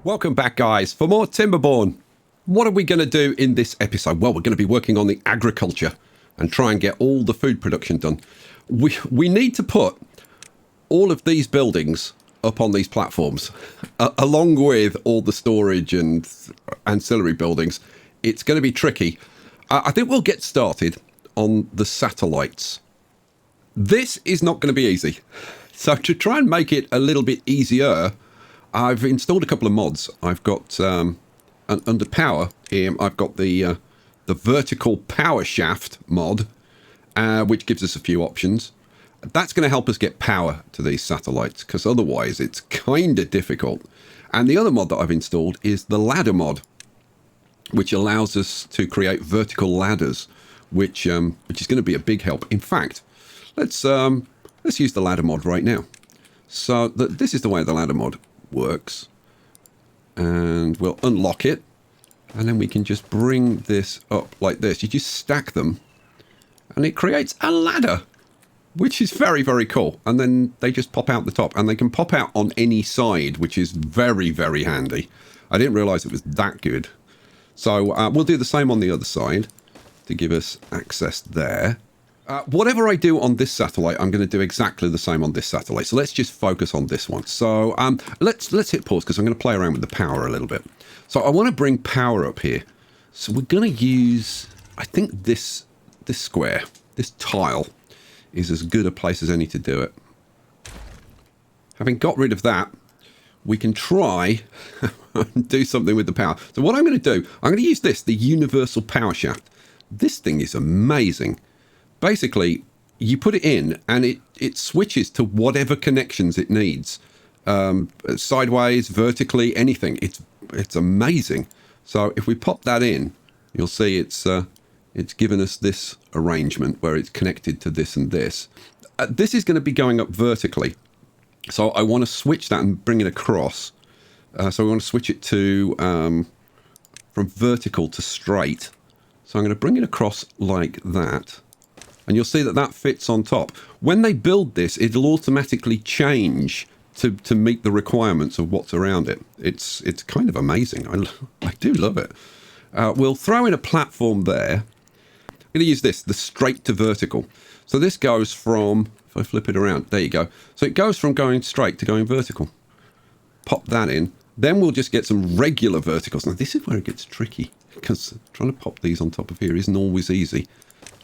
Welcome back, guys, for more Timberborn. What are we going to do in this episode? Well, we're going to be working on the agriculture and try and get all the food production done. We need to put all of these buildings up on these platforms, along with all the storage and ancillary buildings. It's going to be tricky. I think we'll get started on the satellites. This is not going to be easy. So to try and make it a little bit easier, I've installed a couple of mods. I've got under power here, I've got the vertical power shaft mod, which gives us a few options. That's going to help us get power to these satellites, because otherwise it's kind of difficult. And the other mod that I've installed is the ladder mod, which allows us to create vertical ladders, which is going to be a big help. In fact, let's use the ladder mod right now. So this is the way the ladder mod works, and we'll unlock it, and then we can just bring this up like this. You just stack them and it creates a ladder, which is very, very cool. And then they just pop out the top, and they can pop out on any side, which is very, very handy. I didn't realize it was that good. So we'll do the same on the other side to give us access there. Whatever I do on this satellite, I'm going to do exactly the same on this satellite. So let's just focus on this one. So let's hit pause, because I'm going to play around with the power a little bit. So I want to bring power up here. So we're going to use, I think this square, this tile, is as good a place as any to do it. Having got rid of that, we can try and do something with the power. So what I'm going to do, I'm going to use the universal power shaft. This thing is amazing. Basically, you put it in and it switches to whatever connections it needs. Sideways, vertically, anything. It's amazing. So if we pop that in, you'll see it's given us this arrangement where it's connected to this and this. This is going to be going up vertically. So I want to switch that and bring it across. So we want to switch it to from vertical to straight. So I'm going to bring it across like that. And you'll see that that fits on top. When they build this, it'll automatically change to meet the requirements of what's around it. It's kind of amazing. I do love it. We'll throw in a platform there. I'm going to use the straight to vertical. So this goes from, if I flip it around, there you go. So it goes from going straight to going vertical. Pop that in. Then we'll just get some regular verticals. Now this is where it gets tricky, because trying to pop these on top of here isn't always easy.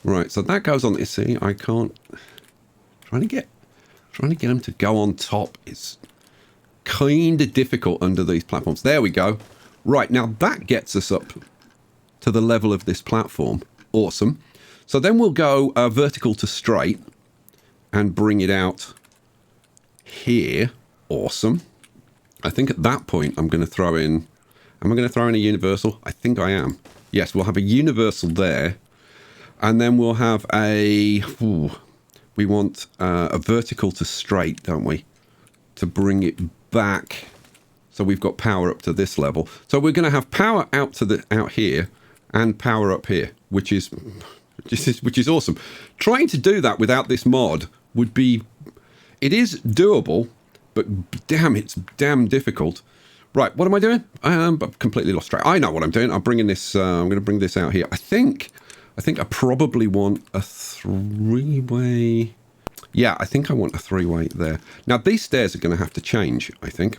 Right, so that goes on. You see, I can't. Trying to get them to go on top is kind of difficult under these platforms. There we go. Right, now that gets us up to the level of this platform. Awesome. So then we'll go vertical to straight and bring it out here. Awesome. I think at that point I'm going to throw in. Am I going to throw in a universal? I think I am. Yes, we'll have a universal there. And then we'll have we want a vertical to straight, don't we? To bring it back. So we've got power up to this level. So we're going to have power out here and power up here, which is awesome. Trying to do that without this mod would be, it is doable, but damn, it's damn difficult. Right, what am I doing? I've completely lost track. I know what I'm doing. I'm bringing this, I'm going to bring this out here. I think I probably want a three-way. Yeah, I think I want a three-way there. Now, these stairs are going to have to change, I think.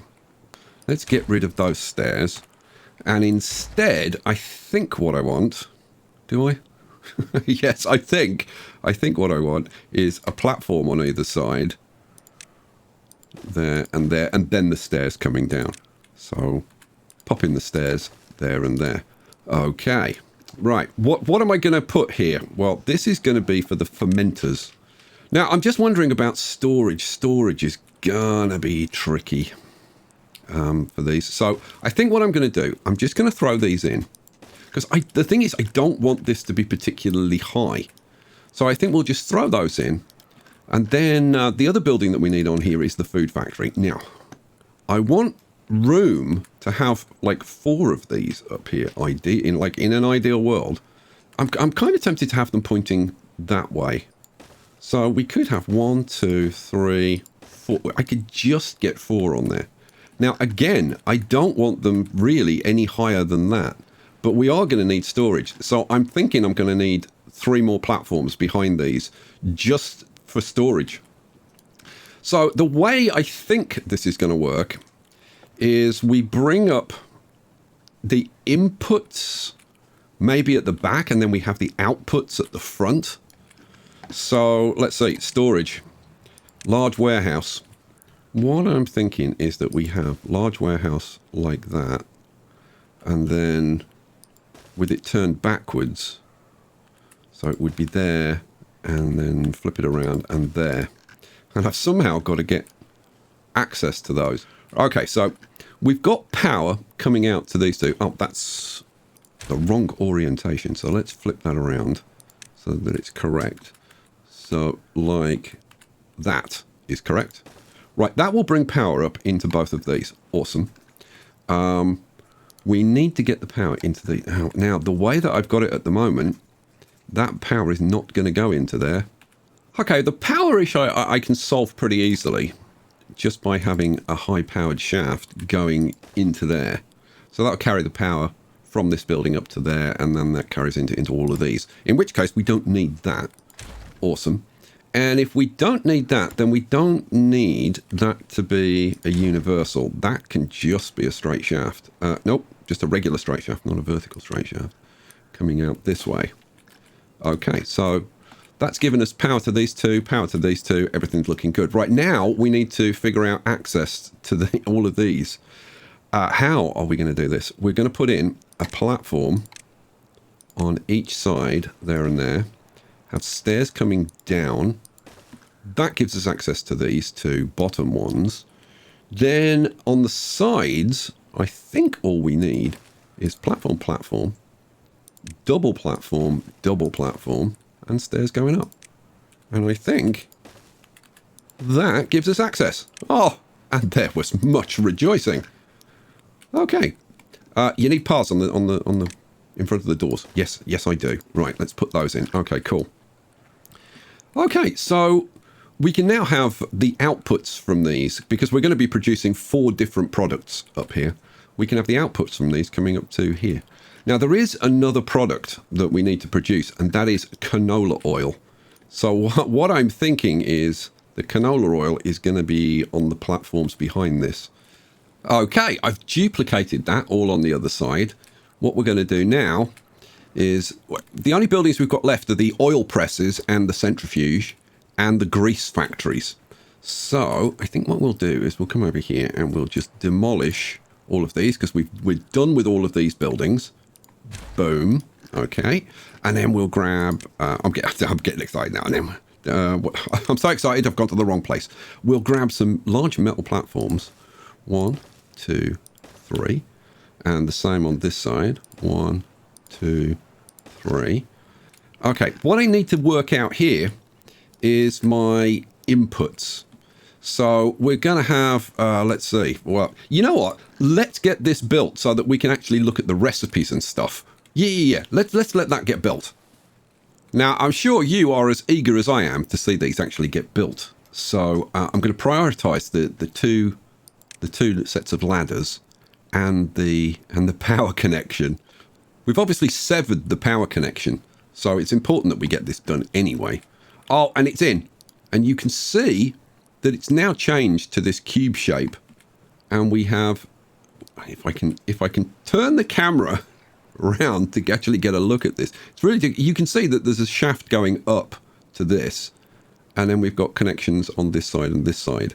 Let's get rid of those stairs. And instead, I think what I want... Do I? Yes, I think what I want is a platform on either side. There, and then the stairs coming down. So, pop in the stairs there and there. Okay. Right, what am I going to put here? Well, this is going to be for the fermenters. Now, I'm just wondering about storage. Storage is going to be tricky for these. So I think what I'm going to do, I'm just going to throw these in. Because the thing is, I don't want this to be particularly high. So I think we'll just throw those in. And then the other building that we need on here is the food factory. Now, I want room to have like 4 of these up here in an ideal world. I'm kind of tempted to have them pointing that way, so we could have 1, 2, 3, 4. I could just get 4 on there. Now, again, I don't want them really any higher than that, but we are going to need storage. So I'm thinking I'm going to need 3 more platforms behind these just for storage. So the way I think this is going to work is we bring up the inputs maybe at the back, and then we have the outputs at the front. So let's see, storage, large warehouse. What I'm thinking is that we have large warehouse like that, and then with it turned backwards, so it would be there, and then flip it around and there. And I've somehow got to get access to those. Okay, so we've got power coming out to these two. Oh, that's the wrong orientation, so let's flip that around so that it's correct. So like that is correct. Right, that will bring power up into both of these. Awesome. We need to get the power into the... Now, the way that I've got it at the moment, that power is not going to go into there. Okay, the power issue I can solve pretty easily just by having a high-powered shaft going into there. So that'll carry the power from this building up to there, and then that carries into all of these. In which case, we don't need that. Awesome. And if we don't need that, then we don't need that to be a universal. That can just be a straight shaft. Nope, just a regular straight shaft, not a vertical straight shaft. Coming out this way. Okay, so that's given us power to these two, everything's looking good. Right now, we need to figure out access to all of these. How are we going to do this? We're going to put in a platform on each side, there and there. Have stairs coming down. That gives us access to these two bottom ones. Then on the sides, I think all we need is platform, double platform, and stairs going up. And I think that gives us access. Oh, and there was much rejoicing. Okay. You need paths on the in front of the doors. Yes, I do. Right, let's put those in. Okay, cool. Okay, so we can now have the outputs from these, because we're going to be producing 4 different products up here. We can have the outputs from these coming up to here. Now, there is another product that we need to produce, and that is canola oil. So what I'm thinking is the canola oil is going to be on the platforms behind this. Okay, I've duplicated that all on the other side. What we're going to do now is, the only buildings we've got left are the oil presses and the centrifuge and the grease factories. So I think what we'll do is we'll come over here and we'll just demolish all of these, because we're done with all of these buildings. Boom. Okay. And then we'll grab... I'm getting excited now. And then, I'm so excited I've gone to the wrong place. We'll grab some large metal platforms. 1, 2, 3. And the same on this side. 1, 2, 3. Okay, what I need to work out here is my inputs. So we're going to have, let's see. Well, you know what? Let's get this built so that we can actually look at the recipes and stuff. Yeah. Let's let that get built. Now, I'm sure you are as eager as I am to see these actually get built. So I'm going to prioritize the two sets of ladders and the power connection. We've obviously severed the power connection, so it's important that we get this done anyway. Oh, and it's in. And you can see that it's now changed to this cube shape. And we have, if I can turn the camera around to actually get a look at this, it's really, you can see that there's a shaft going up to this. And then we've got connections on this side and this side.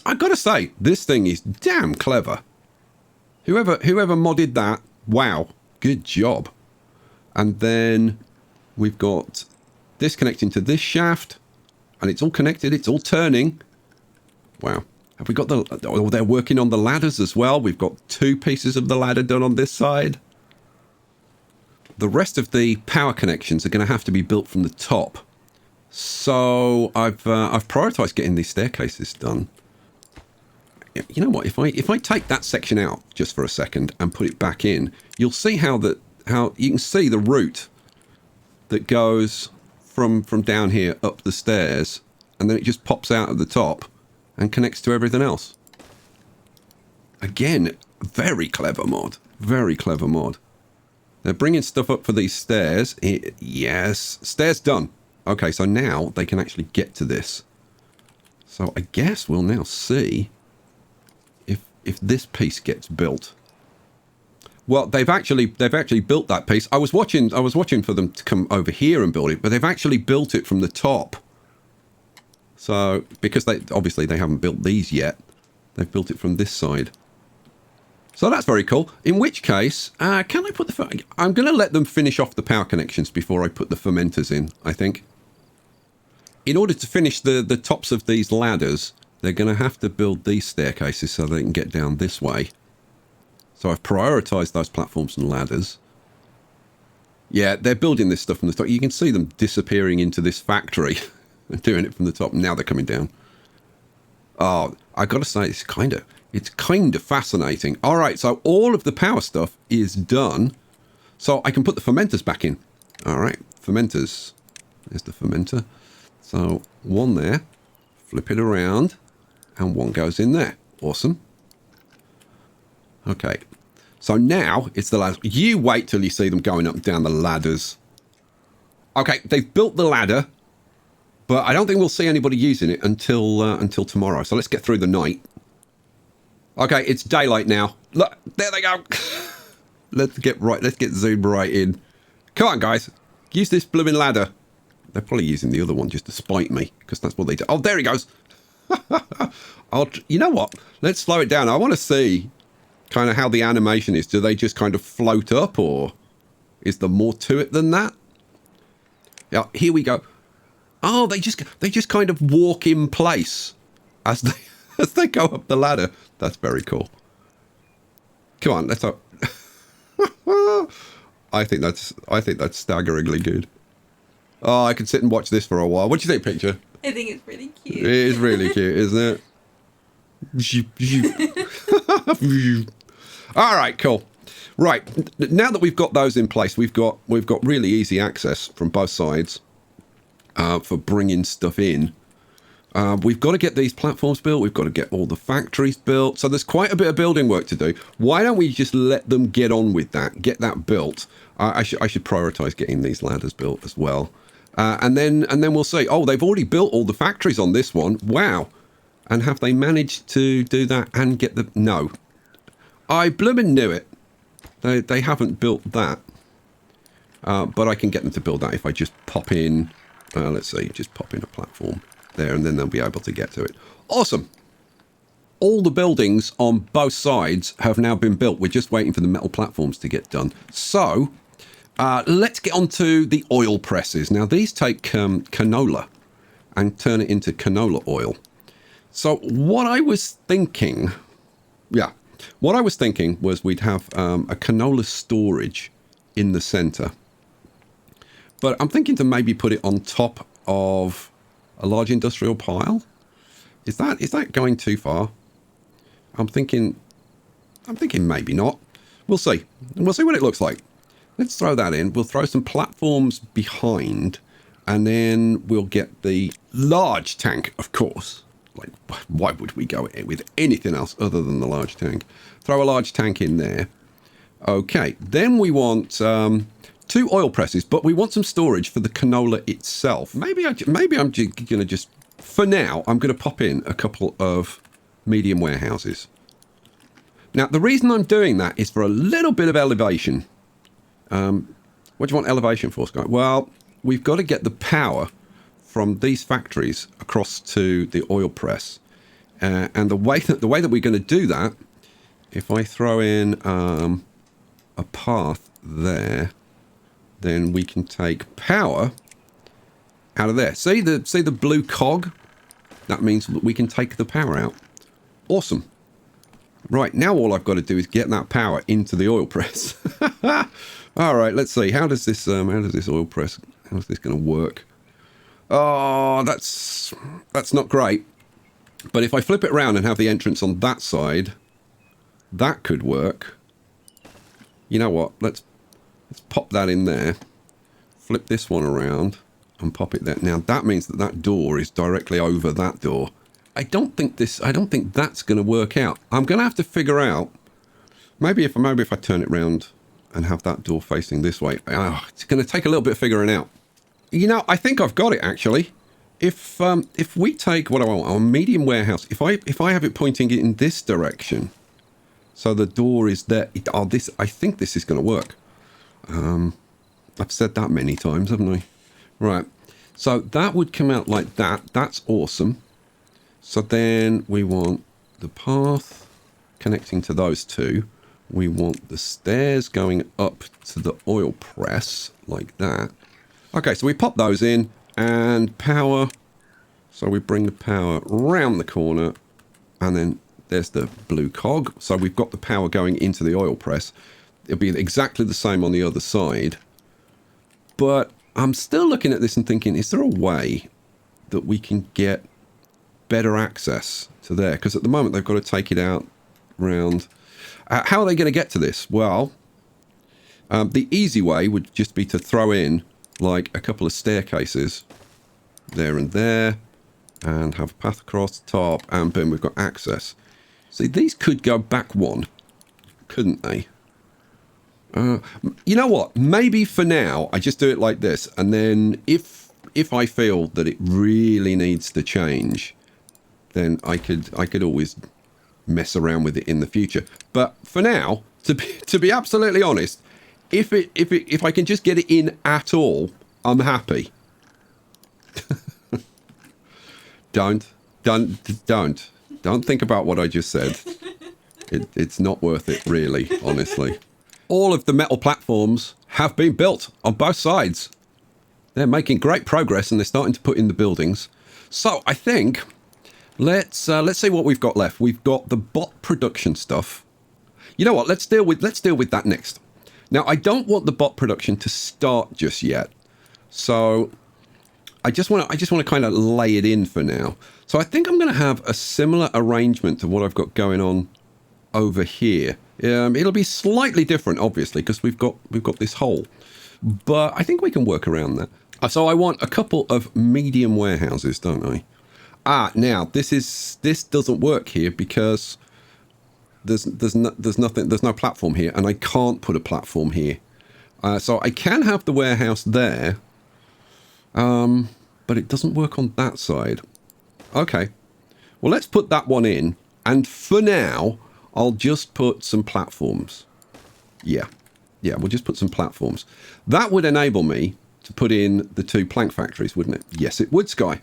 I've got to say, this thing is damn clever. Whoever modded that, wow, good job. And then we've got this connecting to this shaft, and it's all connected, it's all turning. Wow. Have we got they're working on the ladders as well. We've got 2 pieces of the ladder done on this side. The rest of the power connections are going to have to be built from the top. So I've prioritized getting these staircases done. You know what? If I take that section out just for a second and put it back in, you'll see how you can see the route that goes from down here up the stairs, and then it just pops out at the top and connects to everything else. Again, very clever mod. Very clever mod. They're bringing stuff up for these stairs. Yes. Stairs done. Okay, so now they can actually get to this. So I guess we'll now see if this piece gets built. Well, they've actually built that piece. I was watching for them to come over here and build it, but they've actually built it from the top. So because obviously they haven't built these yet, they've built it from this side. So that's very cool. In which case, can I put the... I'm going to let them finish off the power connections before I put the fermenters in, I think. In order to finish the tops of these ladders, they're going to have to build these staircases so they can get down this way. So I've prioritized those platforms and ladders. Yeah, they're building this stuff from the top. You can see them disappearing into this factory and doing it from the top. Now they're coming down. Oh, I got to say, it's kind of fascinating. All right, so all of the power stuff is done. So I can put the fermenters back in. All right, fermenters. There's the fermenter. So one there, flip it around, and one goes in there. Awesome. Okay, so now it's the ladders. You wait till you see them going up and down the ladders. Okay, they've built the ladder, but I don't think we'll see anybody using it until tomorrow. So let's get through the night. Okay, it's daylight now. Look, there they go. Let's get zoomed right in. Come on, guys. Use this blooming ladder. They're probably using the other one just to spite me, because that's what they do. Oh, there he goes. You know what? Let's slow it down. I want to see kind of how the animation is. Do they just kind of float up, or is there more to it than that? Yeah, here we go. Oh, they just kind of walk in place as they go up the ladder. That's very cool. Come on, let's hope. I think that's staggeringly good. Oh, I could sit and watch this for a while. What do you think, Picture? I think it's really cute. It is really cute, isn't it? All right, cool. Right, now that we've got those in place, we've got really easy access from both sides for bringing stuff in. We've got to get these platforms built. We've got to get all the factories built. So there's quite a bit of building work to do. Why don't we just let them get on with that, get that built? I should prioritize getting these ladders built as well. And then we'll see. Oh, they've already built all the factories on this one. Wow. And have they managed to do that and get the... No. I bloomin' knew it. They haven't built that. But I can get them to build that if I just pop in... let's see, just pop in a platform there, and then they'll be able to get to it. Awesome. All the buildings on both sides have now been built. We're just waiting for the metal platforms to get done. So... let's get on to the oil presses. Now, these take canola and turn it into canola oil. So what I was thinking was we'd have a canola storage in the center. But I'm thinking to maybe put it on top of a large industrial pile. Is that going too far? I'm thinking maybe not. We'll see. We'll see what it looks like. Let's throw that in. We'll throw some platforms behind, and then we'll get the large tank, of course. Like, why would we go with anything else other than the large tank? Throw a large tank in there. Okay, then we want 2 oil presses, but we want some storage for the canola itself. Maybe I'm going to just, for now, I'm going to pop in a couple of medium warehouses. Now, the reason I'm doing that is for a little bit of elevation. What do you want elevation for, Skye? Well, we've got to get the power from these factories across to the oil press. And the way that we're going to do that, if I throw in a path there, then we can take power out of there. See the blue cog? That means that we can take the power out. Awesome. Right, now all I've got to do is get that power into the oil press. All right, let's see. How does this oil press? How's this going to work? Oh, that's not great. But if I flip it around and have the entrance on that side, that could work. You know what? Let's pop that in there. Flip this one around and pop it there. Now that means that door is directly over that door, I don't think that's going to work out. I'm going to have to figure out, maybe if I turn it round and have that door facing this way. It's going to take a little bit of figuring out. You know, I think I've got it actually. If we take what I want, a medium warehouse, if I have it pointing in this direction, so the door is there. I think this is going to work. I've said that many times, haven't I? Right. So that would come out like that. That's awesome. So then we want the path connecting to those two. We want the stairs going up to the oil press like that. Okay, so we pop those in and power. So we bring the power round the corner and then there's the blue cog. So we've got the power going into the oil press. It'll be exactly the same on the other side. But I'm still looking at this and thinking, is there a way that we can get better access to there? Because at the moment they've got to take it out round. How are they going to get to this? Well, the easy way would just be to throw in like a couple of staircases there and there and have a path across the top and boom, we've got access. See, these could go back one, couldn't they? You know what? Maybe for now I just do it like this, and then if I feel that it really needs to change, then I could always mess around with it in the future. But for now, to be absolutely honest, if I can just get it in at all, I'm happy. Don't think about what I just said. It's not worth it, really, honestly. All of the metal platforms have been built on both sides. They're making great progress and they're starting to put in the buildings. So I think let's see what we've got left. We've got the bot production stuff. You know what? Let's deal with that next. Now I don't want the bot production to start just yet. So I just want to kind of lay it in for now. So I think I'm going to have a similar arrangement to what I've got going on over here. It'll be slightly different, obviously, because we've got this hole, but I think we can work around that. So I want a couple of medium warehouses, don't I? Now this doesn't work here because there's no platform here, and I can't put a platform here. So I can have the warehouse there, but it doesn't work on that side. Okay, well let's put that one in, and for now I'll just put some platforms. Yeah, we'll just put some platforms. That would enable me to put in the 2 plank factories, wouldn't it? Yes, it would, Skye.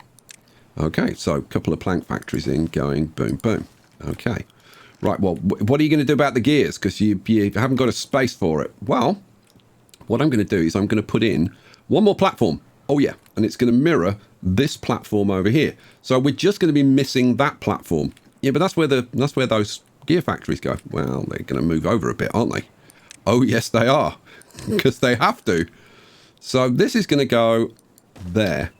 Okay, so a couple of plank factories in, going boom, boom. Okay, right, well, what are you going to do about the gears? Because you haven't got a space for it. Well, what I'm going to do is I'm going to put in one more platform. Oh, yeah, and it's going to mirror this platform over here. So we're just going to be missing that platform. Yeah, but that's where those gear factories go. Well, they're going to move over a bit, aren't they? Oh yes they are, because they have to. So this is going to go there.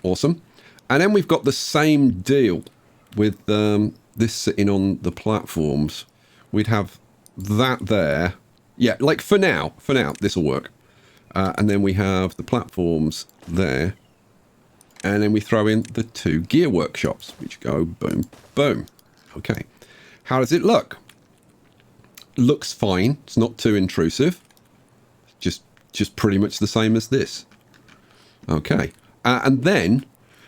Awesome. And then we've got the same deal with this sitting on the platforms. We'd have that there. Yeah, like for now this will work. And then we have the platforms there, and then we throw in the 2 gear workshops, which go boom boom. Okay, how does it look? Looks fine. It's not too intrusive. Just pretty much the same as this. Okay, and then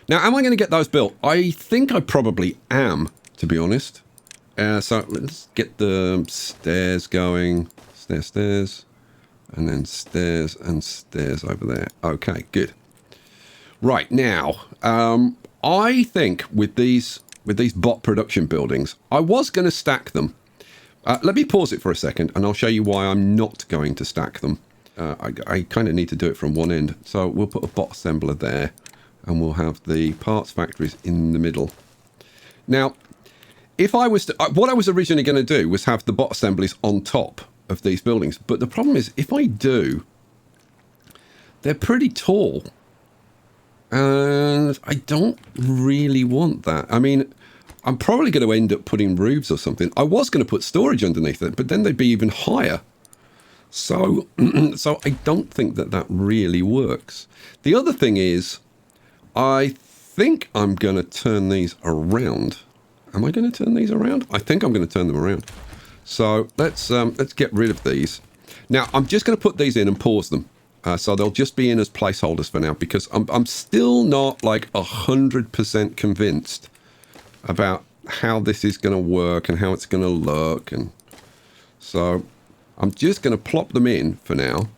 now, am I going to get those built? I think I probably am, to be honest. So let's get the stairs going. Stairs, and then stairs and stairs over there. Okay, good. Right now, I think with these bot production buildings, I was going to stack them. Let me pause it for a second, and I'll show you why I'm not going to stack them. I kind of need to do it from one end. So we'll put a bot assembler there, and we'll have the parts factories in the middle. Now, if I was to, what I was originally going to do was have the bot assemblies on top of these buildings. But the problem is, if I do, they're pretty tall. And I don't really want that. I mean, I'm probably going to end up putting roofs or something. I was going to put storage underneath it, but then they'd be even higher. So, I don't think that really works. The other thing is, I think I'm going to turn these around. Am I going to turn these around? I think I'm going to turn them around. So let's get rid of these. Now, I'm just going to put these in and pause them. So they'll just be in as placeholders for now, because I'm still not like 100% convinced about how this is going to work and how it's going to look. And so I'm just going to plop them in for now,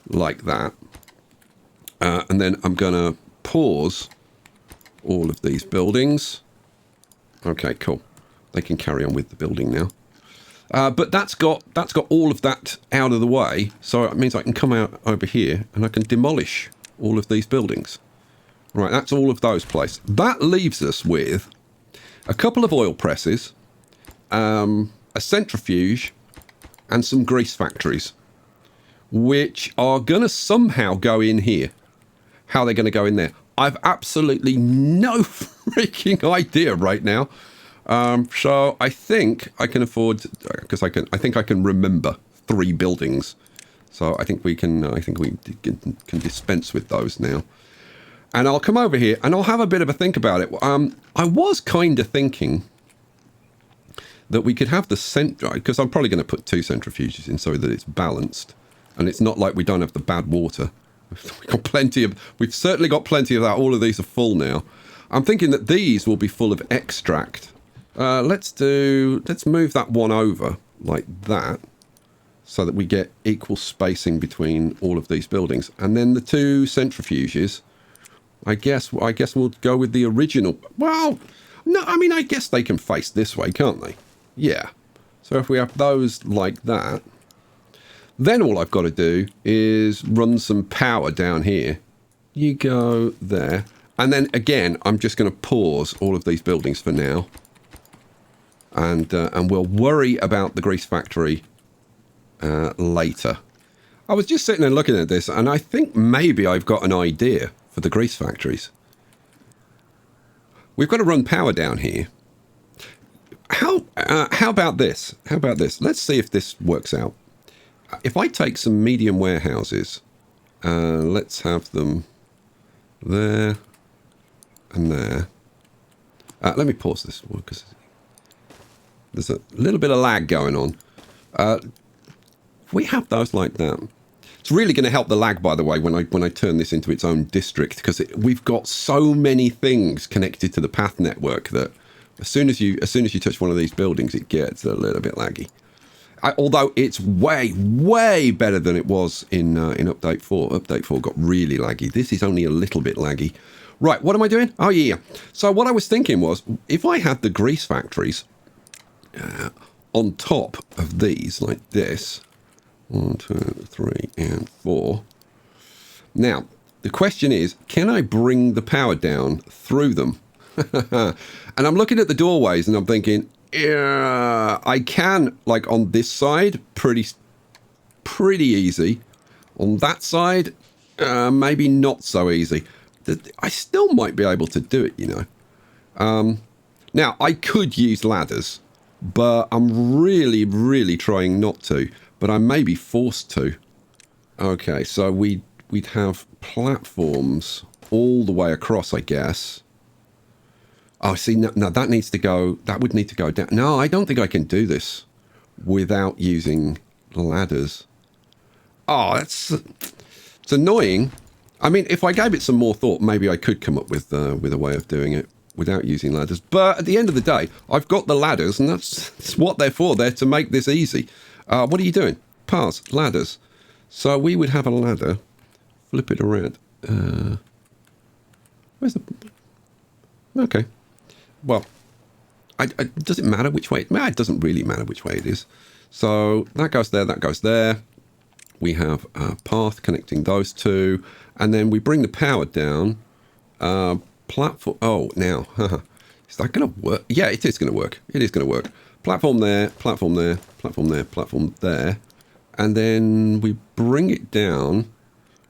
like that. And then I'm going to pause all of these buildings. Okay, cool. They can carry on with the building now. But that's got all of that out of the way, so it means I can come out over here and I can demolish all of these buildings. Right, that's all of those placed. That leaves us with a couple of oil presses, a centrifuge, and some grease factories, which are going to somehow go in here. How they're going to go in there, I've absolutely no freaking idea right now. So I think I can afford, because I think I can remember 3 buildings. So I think we can dispense with those now. And I'll come over here and I'll have a bit of a think about it. I was kind of thinking that we could have the because I'm probably going to put 2 centrifuges in so that it's balanced. And it's not like we don't have the bad water. We've certainly got plenty of that. All of these are full now. I'm thinking that these will be full of extract. Let's move that one over like that, so that we get equal spacing between all of these buildings. And then the 2 centrifuges, I guess we'll go with the original. Well, no, I mean, I guess they can face this way, can't they? Yeah. So if we have those like that, then all I've got to do is run some power down here. You go there. And then again, I'm just going to pause all of these buildings for now. And we'll worry about the grease factory later. I was just sitting there looking at this, and I think maybe I've got an idea for the grease factories. We've got to run power down here. How about this? How about this? Let's see if this works out. If I take some medium warehouses, let's have them there and there. Let me pause this one because there's a little bit of lag going on. If we have those like that, it's really going to help the lag, by the way, when I turn this into its own district, because we've got so many things connected to the path network that as soon as you touch one of these buildings, it gets a little bit laggy. Although it's way better than it was in Update 4. Update 4 got really laggy. This is only a little bit laggy. Right, what am I doing? Oh, yeah. So what I was thinking was, if I had the grease factories on top of these, like this, 1, 2, 3, and 4. Now, the question is, can I bring the power down through them? And I'm looking at the doorways and I'm thinking, yeah, I can, like on this side, pretty easy. On that side, maybe not so easy. I still might be able to do it, you know. Now, I could use ladders, but I'm really trying not to. But I may be forced to. Okay, so we'd have platforms all the way across, I guess. Oh, see, no, that needs to go. That would need to go down. No, I don't think I can do this without using ladders. Oh, it's annoying. I mean, if I gave it some more thought, maybe I could come up with a way of doing it without using ladders. But at the end of the day, I've got the ladders, and that's what they're for. They're to make this easy. What are you doing? Pass ladders. So we would have a ladder. Flip it around. Where's the? Okay. Well, does it matter which way? It doesn't really matter which way it is. So that goes there, that goes there. We have a path connecting those two. And then we bring the power down. Platform. Oh, now. Is that going to work? Yeah, it is going to work. It is going to work. Platform there, platform there, platform there, platform there. And then we bring it down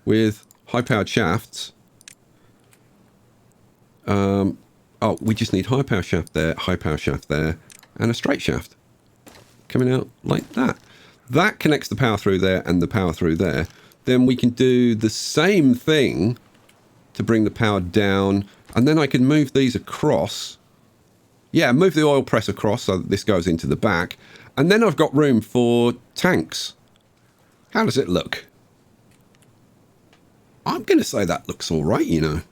with high-powered shafts. Oh, we just need high-power shaft there, high-power shaft there, and a straight shaft coming out like that. That connects the power through there and the power through there. Then we can do the same thing to bring the power down. And then I can move these across. Yeah, move the oil press across so that this goes into the back. And then I've got room for tanks. How does it look? I'm going to say that looks all right, you know.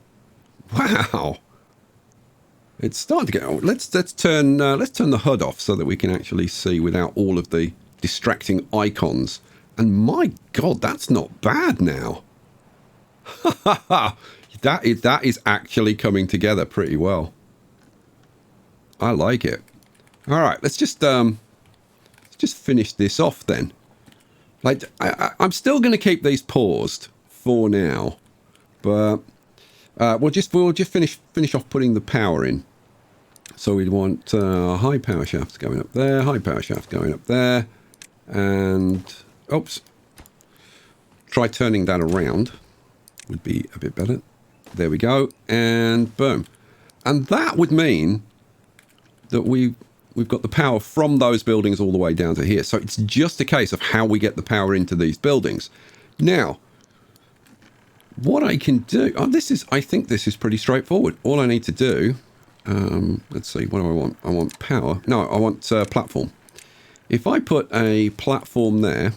Wow. It's starting to get... Oh, let's turn the HUD off so that we can actually see without all of the distracting icons. And my God, that's not bad now. That is actually coming together pretty well. I like it. All right, let's just finish this off then. Like, I'm still going to keep these paused for now, but we'll just finish off putting the power in. So we want high power shafts going up there, high power shaft going up there, and oops, try turning that around. Would be a bit better. There we go, and boom, and that would mean that we've got the power from those buildings all the way down to here. So it's just a case of how we get the power into these buildings. Now, what I can do... Oh, I think this is pretty straightforward. All I need to do... let's see, what do I want? I want power. No, I want platform. If I put a platform there,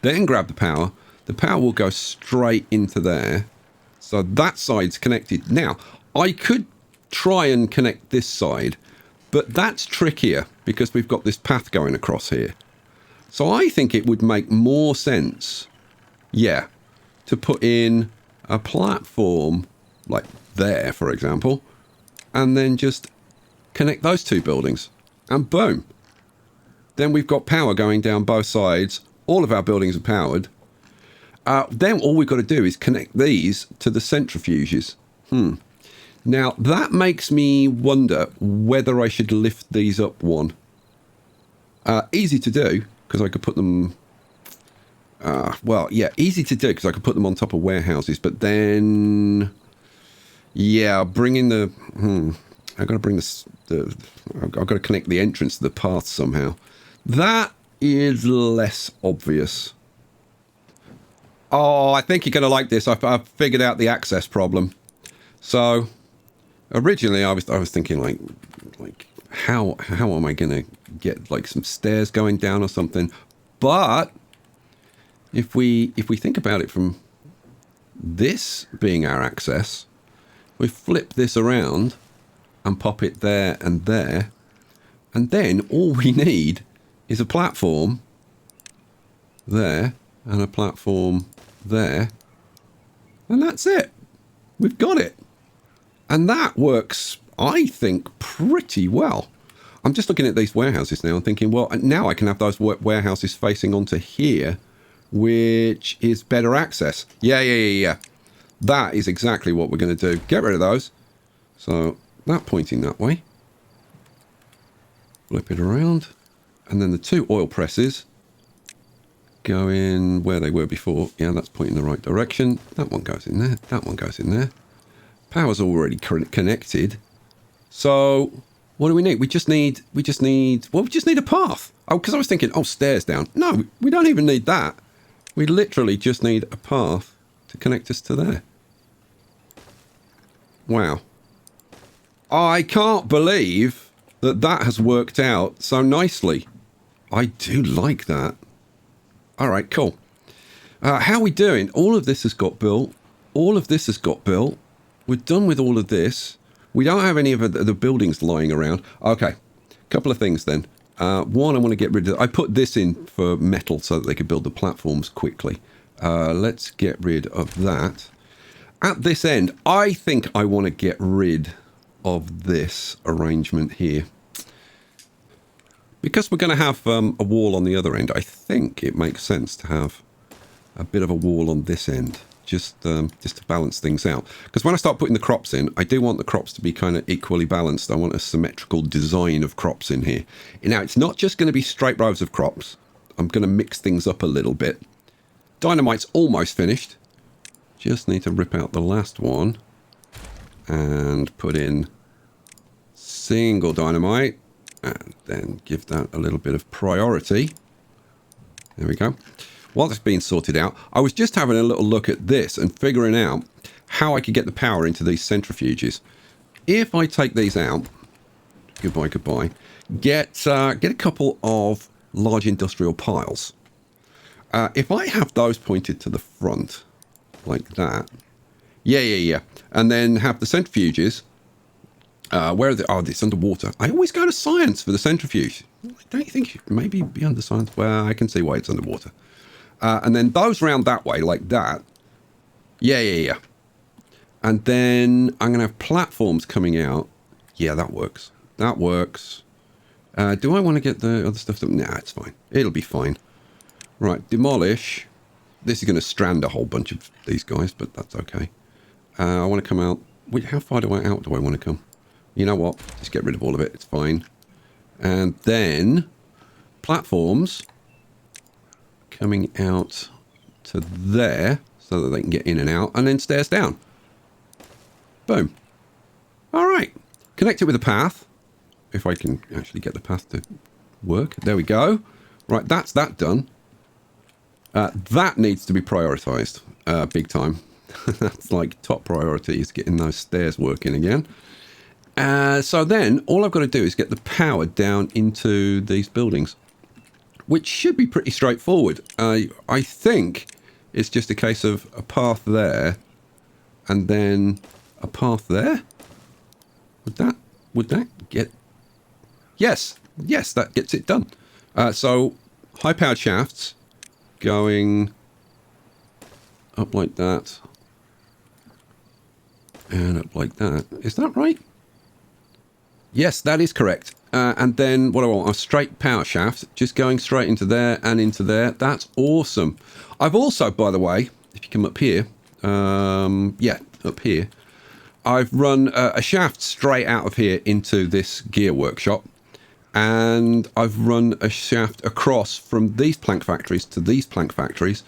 then grab the power will go straight into there. So that side's connected. Now, I could try and connect this side, but that's trickier because we've got this path going across here. So I think it would make more sense, yeah, to put in a platform like there, for example, and then just connect those two buildings, and boom. Then we've got power going down both sides. All of our buildings are powered. Then all we've got to do is connect these to the centrifuges. Now, that makes me wonder whether I should lift these up one. Easy to do, because I could put them... well, yeah, easy to do, because I could put them on top of warehouses, but then... Yeah, bringing the... I've got to bring I've got to connect the entrance to the path somehow. That is less obvious. Oh, I think you're going to like this. I've figured out the access problem. So... Originally, I was thinking like how am I going to get like some stairs going down or something? But if we think about it from this being our access, we flip this around and pop it there, and then all we need is a platform there and a platform there, and that's it. We've got it. And that works, I think, pretty well. I'm just looking at these warehouses now and thinking, well, now I can have those warehouses facing onto here, which is better access. Yeah. That is exactly what we're going to do. Get rid of those. So that pointing that way. Flip it around. And then the two oil presses go in where they were before. Yeah, that's pointing the right direction. That one goes in there. That one goes in there. Power's already connected. So what do we need? We just need a path. Oh, because I was thinking, oh, stairs down. No, we don't even need that. We literally just need a path to connect us to there. Wow. I can't believe that has worked out so nicely. I do like that. All right, cool. How are we doing? All of this has got built. All of this has got built. We're done with all of this. We don't have any of the buildings lying around. Okay, couple of things then. One, I want to get rid of... I put this in for metal so that they could build the platforms quickly. Let's get rid of that. At this end, I think I want to get rid of this arrangement here. Because we're going to have a wall on the other end, I think it makes sense to have a bit of a wall on this end. Just to balance things out. Because when I start putting the crops in, I do want the crops to be kind of equally balanced. I want a symmetrical design of crops in here. Now, it's not just going to be straight rows of crops. I'm going to mix things up a little bit. Dynamite's almost finished. Just need to rip out the last one. And put in single dynamite. And then give that a little bit of priority. There we go. While it's being sorted out, I was just having a little look at this and figuring out how I could get the power into these centrifuges. If I take these out, goodbye, get a couple of large industrial piles. If I have those pointed to the front, like that, yeah, and then have the centrifuges, where are they? Oh, it's underwater. I always go to science for the centrifuge. Don't you think it should maybe be under science? Well, I can see why it's underwater. And then those round that way, like that. Yeah. And then I'm going to have platforms coming out. Yeah, that works. That works. Do I want to get the other stuff? Nah, it's fine. It'll be fine. Right, demolish. This is going to strand a whole bunch of these guys, but that's okay. I want to come out. Wait, how far out do I want to come? You know what? Just get rid of all of it. It's fine. And then platforms coming out to there so that they can get in and out, and then stairs down. Boom. All right. Connect it with a path. If I can actually get the path to work. There we go. Right, that's that done. That needs to be prioritized big time. That's like top priority is getting those stairs working again. So then all I've got to do is get the power down into these buildings, which should be pretty straightforward. I think it's just a case of a path there and then a path there. Would that get... Yes, that gets it done. So high-powered shafts going up like that and up like that. Is that right? Yes, that is correct. And then what I want, a straight power shaft, just going straight into there and into there. That's awesome. I've also, by the way, if you come up here, up here, I've run a shaft straight out of here into this gear workshop. And I've run a shaft across from these plank factories to these plank factories.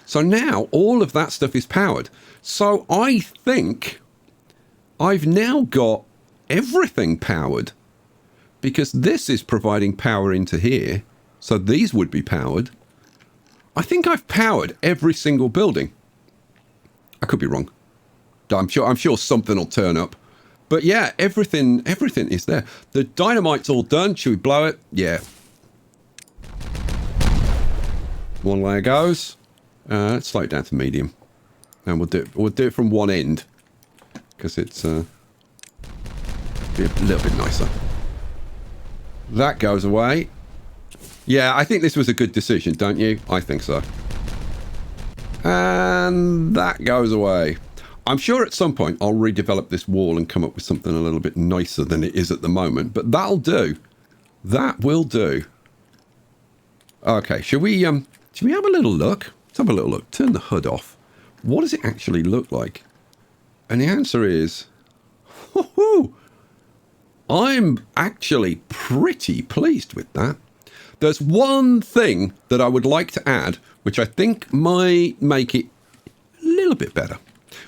So now all of that stuff is powered. So I think I've now got everything powered, because this is providing power into here. So these would be powered. I think I've powered every single building. I could be wrong. I'm sure something will turn up. But yeah, everything is there. The dynamite's all done. Should we blow it? Yeah. One layer goes. Let's slow it down to medium, and we'll do it from one end, because it's be a little bit nicer. That goes away. Yeah, I think this was a good decision, don't you? I think so. And that goes away. I'm sure at some point I'll redevelop this wall and come up with something a little bit nicer than it is at the moment, but that'll do. That will do. Okay, should we have a little look? Let's have a little look. Turn the HUD off. What does it actually look like? And the answer is, I'm actually pretty pleased with that. There's one thing that I would like to add, which I think might make it a little bit better.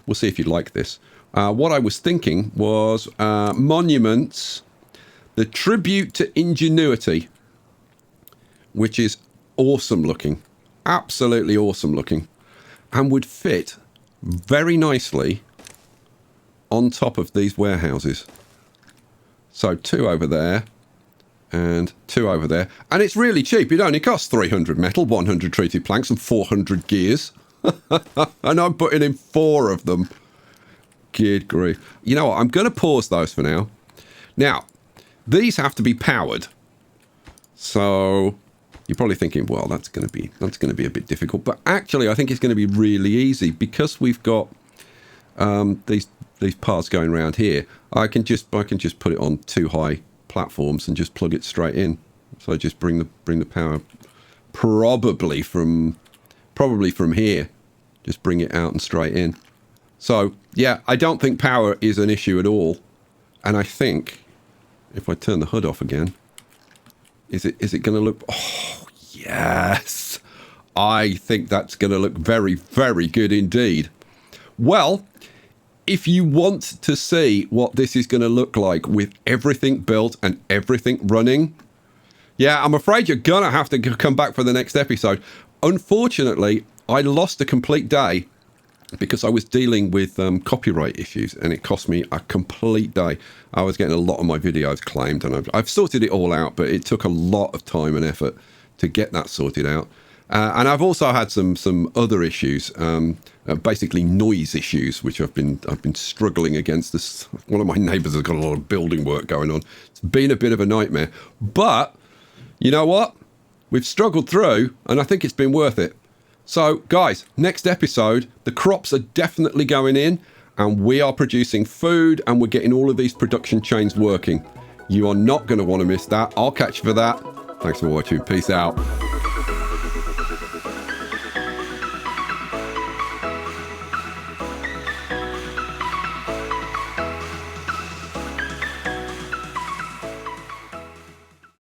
We'll see if you like this. What I was thinking was monuments, the tribute to ingenuity, which is awesome looking, absolutely awesome looking, and would fit very nicely on top of these warehouses. So 2 over there and 2 over there. And it's really cheap. It only costs 300 metal, 100 treated planks and 400 gears. And I'm putting in 4 of them. Good grief. You know what? I'm going to pause those for now. Now, these have to be powered. So you're probably thinking, well, that's going to be a bit difficult. But actually, I think it's going to be really easy, because we've got these parts going around here. I can just put it on 2 high platforms and just plug it straight in. So just bring the power probably from here. Just bring it out and straight in. So yeah, I don't think power is an issue at all. And I think if I turn the HUD off again, is it going to look? Oh yes, I think that's going to look very, very good indeed. Well, if you want to see what this is going to look like with everything built and everything running, yeah, I'm afraid you're going to have to come back for the next episode. Unfortunately, I lost a complete day because I was dealing with copyright issues, and it cost me a complete day. I was getting a lot of my videos claimed, and I've sorted it all out, but it took a lot of time and effort to get that sorted out. And I've also had some other issues, basically noise issues, which I've been struggling against. This one of my neighbours has got a lot of building work going on. It's been a bit of a nightmare, but you know what? We've struggled through, and I think it's been worth it. So, guys, next episode, the crops are definitely going in, and we are producing food, and we're getting all of these production chains working. You are not going to want to miss that. I'll catch you for that. Thanks for watching. Peace out.